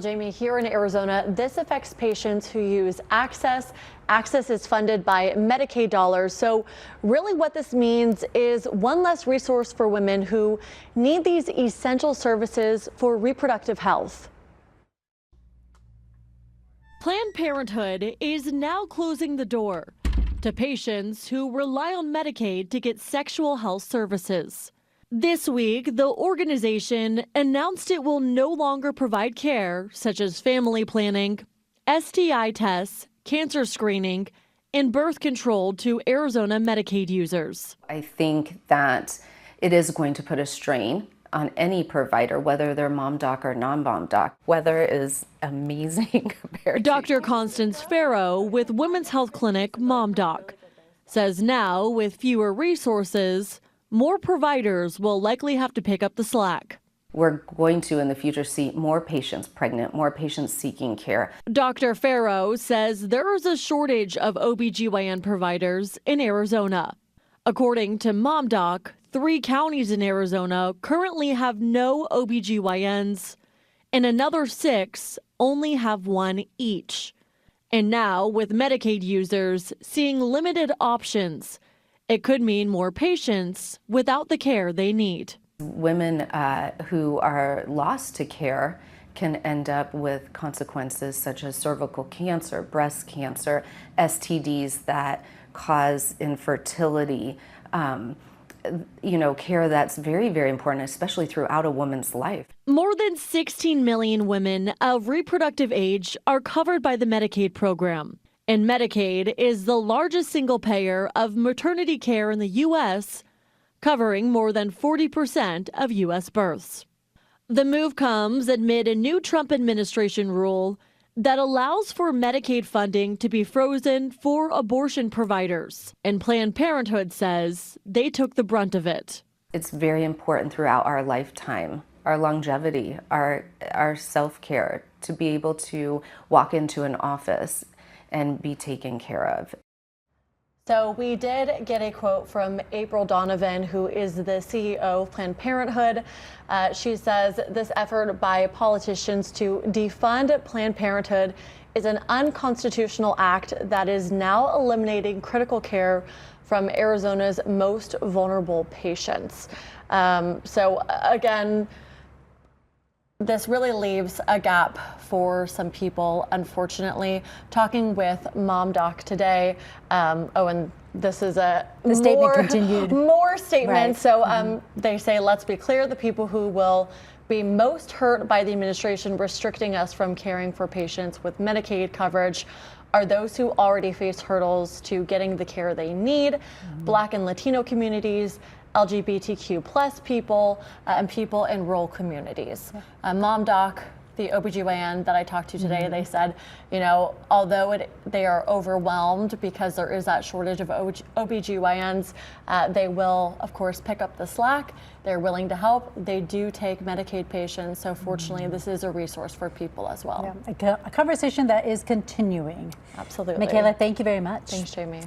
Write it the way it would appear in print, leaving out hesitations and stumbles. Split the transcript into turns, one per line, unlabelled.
Jamie, here in Arizona, this affects patients who use Access. Access is funded by Medicaid dollars. So really what this means is one less resource for women who need these essential services for reproductive health.
Planned Parenthood is now closing the door to patients who rely on Medicaid to get sexual health services. This week, the organization announced it will no longer provide care such as family planning, STI tests, cancer screening, and birth control to Arizona Medicaid users.
I think that it is going to put a strain on any provider, whether they're mom doc or non-mom doc. Weather is amazing compared to
Dr. Constance Farrow with Women's Health Clinic Mom Doc says now with fewer resources, more providers will likely have to pick up the slack.
We're going to in the future see more patients pregnant, more patients seeking care.
Dr. Farrow says there is a shortage of OBGYN providers in Arizona. According to Mom Doc, 3 counties in Arizona currently have no OBGYNs, and another 6 only have 1 each. And now, with Medicaid users seeing limited options, it could mean more patients without the care they need.
Women who are lost to care can end up with consequences such as cervical cancer, breast cancer, STDs that cause infertility, care that's very, very important, especially throughout a woman's life.
More than 16 million women of reproductive age are covered by the Medicaid program. And Medicaid is the largest single payer of maternity care in the U.S., covering more than 40% of U.S. births. The move comes amid a new Trump administration rule that allows for Medicaid funding to be frozen for abortion providers. And Planned Parenthood says they took the brunt of it.
It's very important throughout our lifetime, our longevity, our self-care, to be able to walk into an office and be taken care of.
So we did get a quote from April Donovan, who is the CEO of Planned Parenthood. She says this effort by politicians to defund Planned Parenthood is an unconstitutional act that is now eliminating critical care from Arizona's most vulnerable patients. So again, this really leaves a gap for some people, unfortunately. Talking with Mom Doc today, and this is the
statement continued.
More statements.
Right.
So they say, let's be clear, the people who will be most hurt by the administration restricting us from caring for patients with Medicaid coverage are those who already face hurdles to getting the care they need, Black and Latino communities, LGBTQ plus people, and people in rural communities. Mom Doc, the OBGYN that I talked to today, they said, although they are overwhelmed because there is that shortage of OBGYNs, they will, of course, pick up the slack. They're willing to help. They do take Medicaid patients. So fortunately, this is a resource for people as well.
Yeah, a conversation that is continuing.
Absolutely.
Michaela, thank you very much.
Thanks, Jamie.